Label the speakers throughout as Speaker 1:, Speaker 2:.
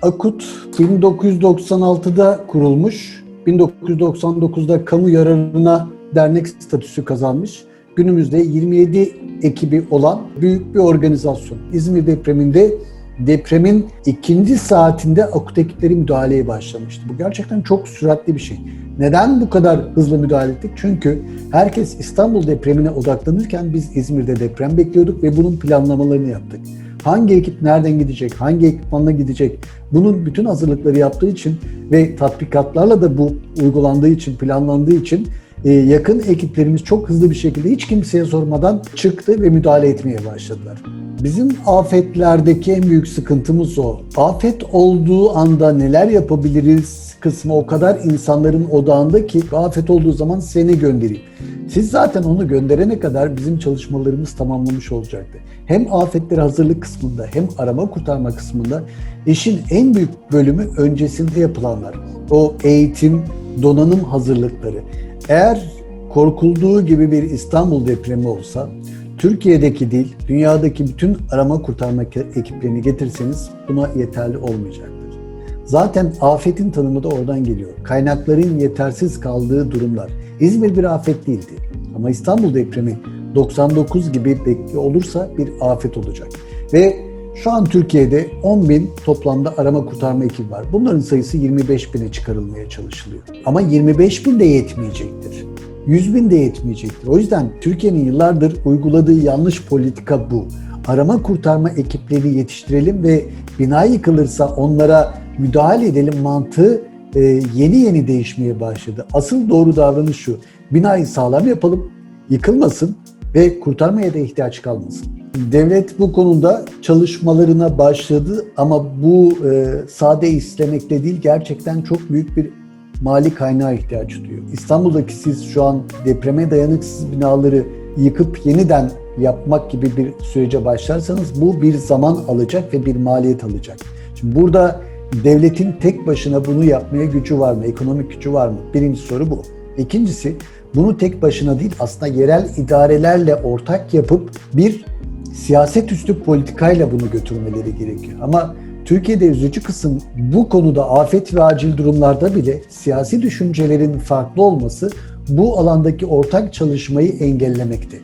Speaker 1: Akut 1996'da kurulmuş, 1999'da kamu yararına dernek statüsü kazanmış. Günümüzde 27 ekibi olan büyük bir organizasyon. İzmir depreminde depremin ikinci saatinde akut ekipleri müdahaleye başlamıştı. Bu gerçekten çok süratli bir şey. Neden bu kadar hızlı müdahale ettik? Çünkü herkes İstanbul depremine odaklanırken biz İzmir'de deprem bekliyorduk ve bunun planlamalarını yaptık. Hangi ekip nereden gidecek, hangi ekipmanla gidecek, bunun bütün hazırlıkları yaptığı için ve tatbikatlarla da bu uygulandığı için, planlandığı için yakın ekiplerimiz çok hızlı bir şekilde hiç kimseye sormadan çıktı ve müdahale etmeye başladılar. Bizim afetlerdeki en büyük sıkıntımız o. Afet olduğu anda neler yapabiliriz kısmı o kadar insanların odağında ki afet olduğu zaman seni göndereyim. Siz zaten onu gönderene kadar bizim çalışmalarımız tamamlamış olacaktı. Hem afetlere hazırlık kısmında hem arama kurtarma kısmında işin en büyük bölümü öncesinde yapılanlar. O eğitim, donanım hazırlıkları. Eğer korkulduğu gibi bir İstanbul depremi olsa, Türkiye'deki değil, dünyadaki bütün arama kurtarma ekiplerini getirseniz buna yeterli olmayacaktır. Zaten afetin tanımı da oradan geliyor. Kaynakların yetersiz kaldığı durumlar. İzmir bir afet değildi. Ama İstanbul depremi 99 gibi olursa bir afet olacak. Ve şu an Türkiye'de 10.000 toplamda arama kurtarma ekibi var. Bunların sayısı 25.000'e çıkarılmaya çalışılıyor. Ama 25.000 de yetmeyecektir. 100.000 de yetmeyecektir. O yüzden Türkiye'nin yıllardır uyguladığı yanlış politika bu. Arama kurtarma ekipleri yetiştirelim ve bina yıkılırsa onlara müdahale edelim mantığı yeni değişmeye başladı. Asıl doğru davranış şu: binayı sağlam yapalım, yıkılmasın ve kurtarmaya da ihtiyaç kalmasın. Devlet bu konuda çalışmalarına başladı ama bu sade istemekle değil, gerçekten çok büyük bir mali kaynağa ihtiyaç duyuyor. İstanbul'daki siz şu an depreme dayanıksız binaları yıkıp yeniden yapmak gibi bir sürece başlarsanız bu bir zaman alacak ve bir maliyet alacak. Şimdi burada devletin tek başına bunu yapmaya gücü var mı? Ekonomik gücü var mı? Birinci soru bu. İkincisi, bunu tek başına değil aslında yerel idarelerle ortak yapıp bir siyaset üstü politikayla bunu götürmeleri gerekiyor. Ama Türkiye'de üzücü kısım bu konuda afet ve acil durumlarda bile siyasi düşüncelerin farklı olması bu alandaki ortak çalışmayı engellemekte.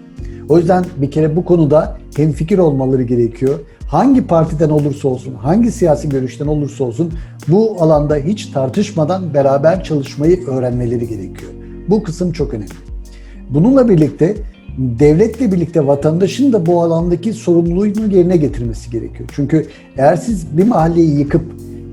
Speaker 1: O yüzden bir kere bu konuda hemfikir olmaları gerekiyor. Hangi partiden olursa olsun, hangi siyasi görüşten olursa olsun bu alanda hiç tartışmadan beraber çalışmayı öğrenmeleri gerekiyor. Bu kısım çok önemli. Bununla birlikte devletle birlikte vatandaşın da bu alandaki sorumluluğunu yerine getirmesi gerekiyor. Çünkü eğer siz bir mahalleyi yıkıp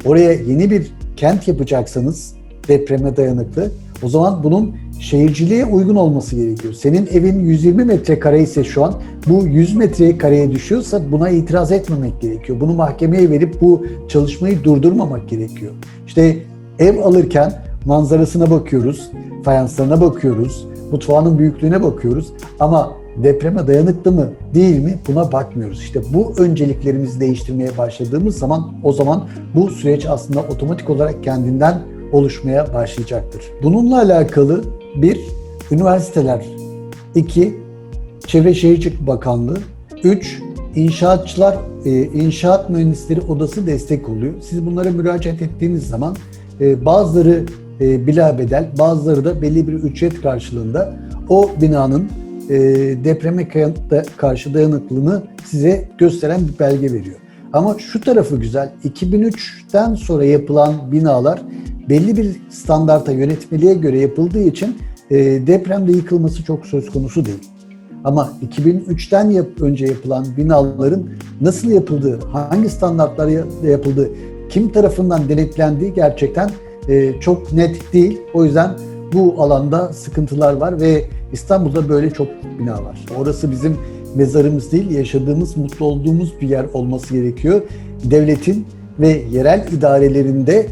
Speaker 1: oraya yeni bir kent yapacaksanız depreme dayanıklı, o zaman bunun şehirciliğe uygun olması gerekiyor. Senin evin 120 metrekare ise şu an bu 100 metrekareye düşüyorsa buna itiraz etmemek gerekiyor. Bunu mahkemeye verip bu çalışmayı durdurmamak gerekiyor. İşte ev alırken manzarasına bakıyoruz, fayanslarına bakıyoruz, mutfağının büyüklüğüne bakıyoruz ama depreme dayanıklı mı değil mi buna bakmıyoruz. İşte bu önceliklerimizi değiştirmeye başladığımız zaman o zaman bu süreç aslında otomatik olarak kendinden oluşmaya başlayacaktır. Bununla alakalı bir, üniversiteler, 2, Çevre Şehircilik Bakanlığı, 3, inşaatçılar, inşaat mühendisleri odası destek oluyor. Siz bunlara müracaat ettiğiniz zaman bazıları bilabedel, bazıları da belli bir ücret karşılığında o binanın depreme karşı dayanıklılığını size gösteren bir belge veriyor. Ama şu tarafı güzel, 2003'ten sonra yapılan binalar belli bir standarta, yönetmeliğe göre yapıldığı için depremde yıkılması çok söz konusu değil. Ama 2003'ten önce yapılan binaların nasıl yapıldığı, hangi standartlarla yapıldığı, kim tarafından denetlendiği gerçekten çok net değil. O yüzden bu alanda sıkıntılar var ve İstanbul'da böyle çok bina var. Orası bizim mezarımız değil, yaşadığımız, mutlu olduğumuz bir yer olması gerekiyor. Devletin ve yerel idarelerinde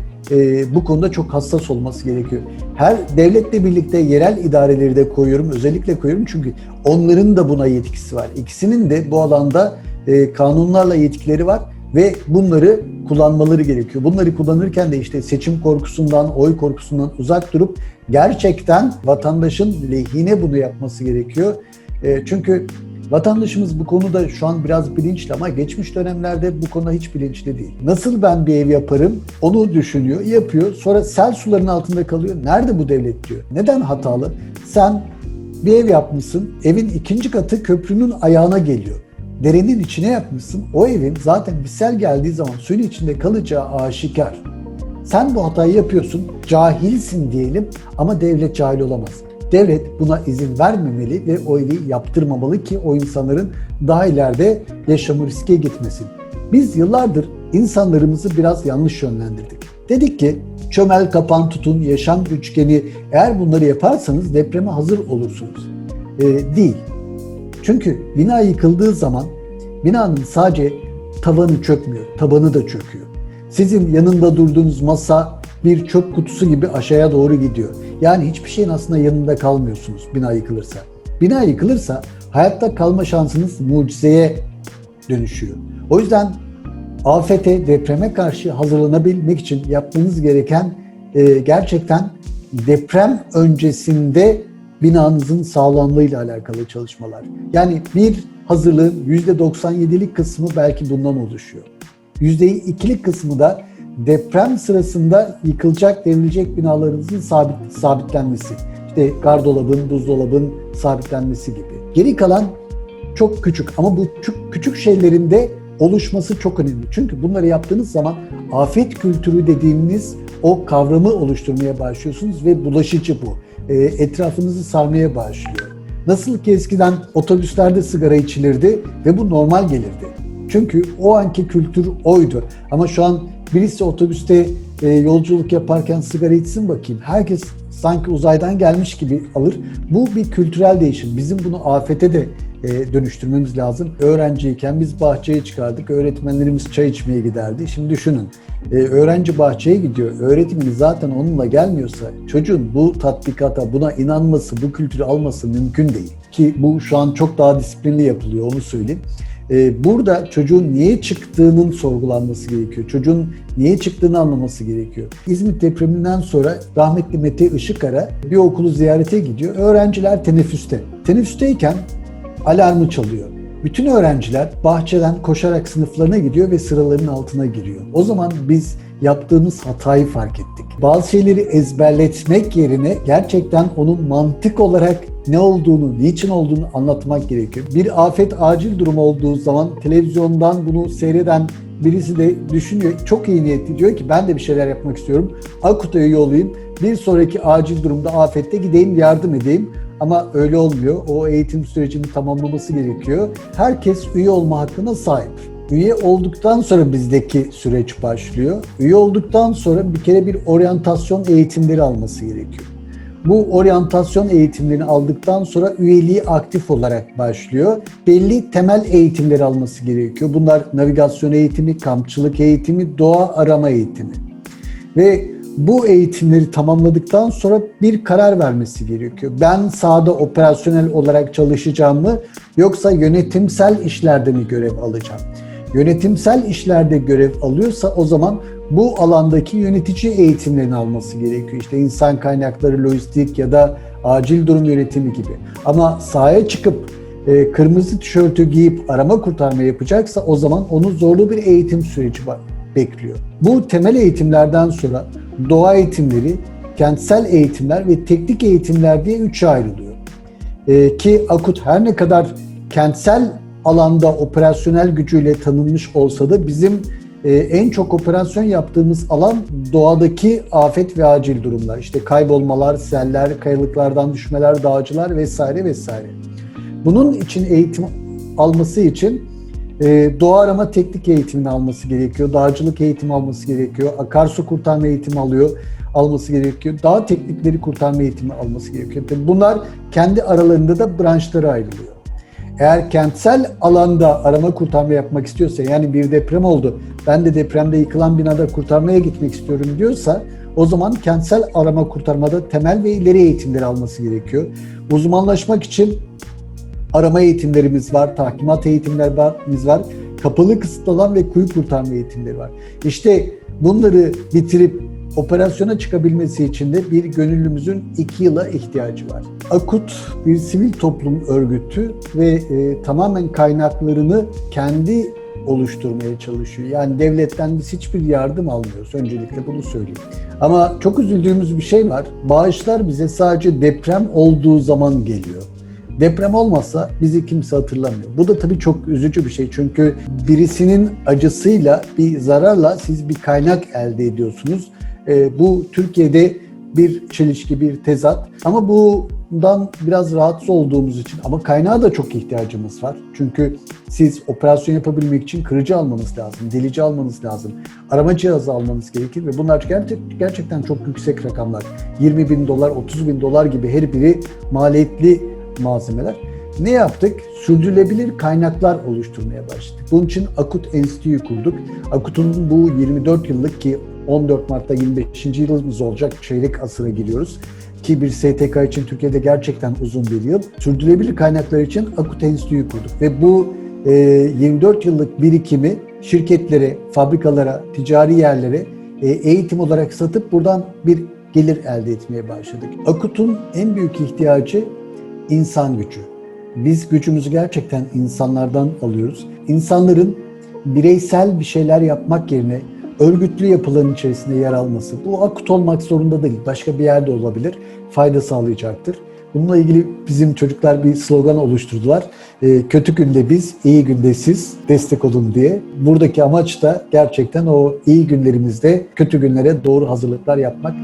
Speaker 1: bu konuda çok hassas olması gerekiyor. Her devletle birlikte yerel idareleri de koyuyorum, özellikle koyuyorum çünkü onların da buna yetkisi var. İkisinin de bu alanda kanunlarla yetkileri var ve bunları kullanmaları gerekiyor. Bunları kullanırken de işte seçim korkusundan, oy korkusundan uzak durup gerçekten vatandaşın lehine bunu yapması gerekiyor. Çünkü Vatandaşımız bu konuda şu an biraz bilinçli ama geçmiş dönemlerde bu konuda hiç bilinçli değil. Nasıl ben bir ev yaparım onu düşünüyor, yapıyor. Sonra sel suların altında kalıyor. Nerede bu devlet diyor. Neden hatalı? Sen bir ev yapmışsın, evin ikinci katı köprünün ayağına geliyor. Derenin içine yapmışsın, o evin zaten bir sel geldiği zaman suyun içinde kalacağı aşikar. Sen bu hatayı yapıyorsun, cahilsin diyelim ama devlet cahil olamaz. Devlet buna izin vermemeli ve o evi yaptırmamalı ki o insanların daha ileride yaşamı riske gitmesin. Biz yıllardır insanlarımızı biraz yanlış yönlendirdik. Dedik ki çömel kapan tutun, yaşam üçgeni, eğer bunları yaparsanız depreme hazır olursunuz. Değil. Çünkü bina yıkıldığı zaman binanın sadece tavanı çökmüyor, tabanı da çöküyor. Sizin yanında durduğunuz masa bir çöp kutusu gibi aşağıya doğru gidiyor. Yani hiçbir şeyin aslında yanında kalmıyorsunuz bina yıkılırsa. Bina yıkılırsa hayatta kalma şansınız mucizeye dönüşüyor. O yüzden afete, depreme karşı hazırlanabilmek için yapmanız gereken gerçekten deprem öncesinde binanızın sağlamlığıyla alakalı çalışmalar. Yani bir hazırlığın %97'lik kısmı belki bundan oluşuyor. %2'lik kısmı da deprem sırasında yıkılacak, devrilecek binalarınızın sabitlenmesi. İşte gardırobun, buzdolabın sabitlenmesi gibi. Geri kalan çok küçük ama bu küçük şeylerin de oluşması çok önemli. Çünkü bunları yaptığınız zaman afet kültürü dediğimiz o kavramı oluşturmaya başlıyorsunuz ve bulaşıcı bu. Etrafınızı sarmaya başlıyor. Nasıl ki eskiden otobüslerde sigara içilirdi ve bu normal gelirdi. Çünkü o anki kültür oydu. Ama şu an birisi otobüste yolculuk yaparken sigara içsin bakayım. Herkes sanki uzaydan gelmiş gibi alır. Bu bir kültürel değişim. Bizim bunu afete de dönüştürmemiz lazım. Öğrenciyken biz bahçeye çıkardık. Öğretmenlerimiz çay içmeye giderdi. Şimdi düşünün. Öğrenci bahçeye gidiyor. Öğretmeni zaten onunla gelmiyorsa çocuğun bu tatbikata, buna inanması, bu kültürü alması mümkün değil. Ki bu şu an çok daha disiplinli yapılıyor, onu söyleyeyim. Burada çocuğun niye çıktığının sorgulanması gerekiyor. Çocuğun niye çıktığını anlaması gerekiyor. İzmit depreminden sonra rahmetli Mete Işıkara bir okulu ziyarete gidiyor. Öğrenciler teneffüste. Teneffüsteyken alarmı çalıyor. Bütün öğrenciler bahçeden koşarak sınıflarına gidiyor ve sıraların altına giriyor. O zaman biz yaptığımız hatayı fark ettik. Bazı şeyleri ezberletmek yerine gerçekten onun mantık olarak ne olduğunu, niçin olduğunu anlatmak gerekiyor. Bir afet, acil durum olduğu zaman televizyondan bunu seyreden birisi de düşünüyor. Çok iyi niyetli, diyor ki ben de bir şeyler yapmak istiyorum. AKUT'a üye olayım. Bir sonraki acil durumda, afette gideyim, yardım edeyim. Ama öyle olmuyor. O eğitim sürecini tamamlaması gerekiyor. Herkes üye olma hakkına sahip. Üye olduktan sonra bizdeki süreç başlıyor. Üye olduktan sonra bir kere bir oryantasyon eğitimleri alması gerekiyor. Bu oryantasyon eğitimlerini aldıktan sonra üyeliği aktif olarak başlıyor. Belli temel eğitimleri alması gerekiyor. Bunlar navigasyon eğitimi, kampçılık eğitimi, doğa arama eğitimi. Ve bu eğitimleri tamamladıktan sonra bir karar vermesi gerekiyor. Ben sahada operasyonel olarak çalışacağım mı yoksa yönetimsel işlerde mi görev alacağım? Yönetimsel işlerde görev alıyorsa o zaman bu alandaki yönetici eğitimlerini alması gerekiyor. İşte insan kaynakları, lojistik ya da acil durum yönetimi gibi. Ama sahaya çıkıp kırmızı tişörtü giyip arama kurtarma yapacaksa o zaman onun zorlu bir eğitim süreci bekliyor. Bu temel eğitimlerden sonra doğa eğitimleri, kentsel eğitimler ve teknik eğitimler diye üçe ayrılıyor. Ki AKUT her ne kadar kentsel alanda operasyonel gücüyle tanınmış olsa da bizim en çok operasyon yaptığımız alan doğadaki afet ve acil durumlar. İşte kaybolmalar, seller, kayalıklardan düşmeler, dağcılar vesaire vesaire. Bunun için eğitim alması için doğa arama teknik eğitimini alması gerekiyor. Dağcılık eğitimi alması gerekiyor. Akarsu kurtarma eğitimi alması gerekiyor. Dağ teknikleri kurtarma eğitimi alması gerekiyor. Bunlar kendi aralarında da branşlara ayrılıyor. Eğer kentsel alanda arama kurtarma yapmak istiyorsa, yani bir deprem oldu, ben de depremde yıkılan binada kurtarmaya gitmek istiyorum diyorsa, o zaman kentsel arama kurtarmada temel ve ileri eğitimleri alması gerekiyor. Uzmanlaşmak için arama eğitimlerimiz var, tahkimat eğitimlerimiz var, kapalı kısıtlı alan ve kuyu kurtarma eğitimleri var. İşte bunları bitirip operasyona çıkabilmesi için de bir gönüllümüzün 2 yıla ihtiyacı var. Akut bir sivil toplum örgütü ve tamamen kaynaklarını kendi oluşturmaya çalışıyor. Yani devletten biz hiçbir yardım almıyoruz. Öncelikle bunu söyleyeyim. Ama çok üzüldüğümüz bir şey var. Bağışlar bize sadece deprem olduğu zaman geliyor. Deprem olmazsa bizi kimse hatırlamıyor. Bu da tabii çok üzücü bir şey. Çünkü birisinin acısıyla, bir zararla siz bir kaynak elde ediyorsunuz. Bu Türkiye'de bir çelişki, bir tezat. Ama bundan biraz rahatsız olduğumuz için, ama kaynağa da çok ihtiyacımız var. Çünkü siz operasyon yapabilmek için kırıcı almanız lazım, delici almanız lazım, arama cihazı almanız gerekir ve bunlar gerçekten çok yüksek rakamlar. 20 bin dolar, 30 bin dolar gibi her biri maliyetli malzemeler. Ne yaptık? Sürdürülebilir kaynaklar oluşturmaya başladık. Bunun için Akut Enstitü'yü kurduk. Akut'un bu 24 yıllık, ki 14 Mart'ta 25. yılımız olacak, çeyrek asıra giriyoruz. Ki bir STK için Türkiye'de gerçekten uzun bir yıl. Sürdürülebilir kaynaklar için Akut Enstitü'yü kurduk. Ve bu 24 yıllık birikimi şirketlere, fabrikalara, ticari yerlere eğitim olarak satıp buradan bir gelir elde etmeye başladık. Akut'un en büyük ihtiyacı İnsan gücü. Biz gücümüzü gerçekten insanlardan alıyoruz. İnsanların bireysel bir şeyler yapmak yerine örgütlü yapıların içerisinde yer alması. Bu Akut olmak zorunda değil. Başka bir yerde olabilir. Fayda sağlayacaktır. Bununla ilgili bizim çocuklar bir slogan oluşturdular. Kötü günde biz, iyi günde siz destek olun diye. Buradaki amaç da gerçekten o iyi günlerimizde kötü günlere doğru hazırlıklar yapmak.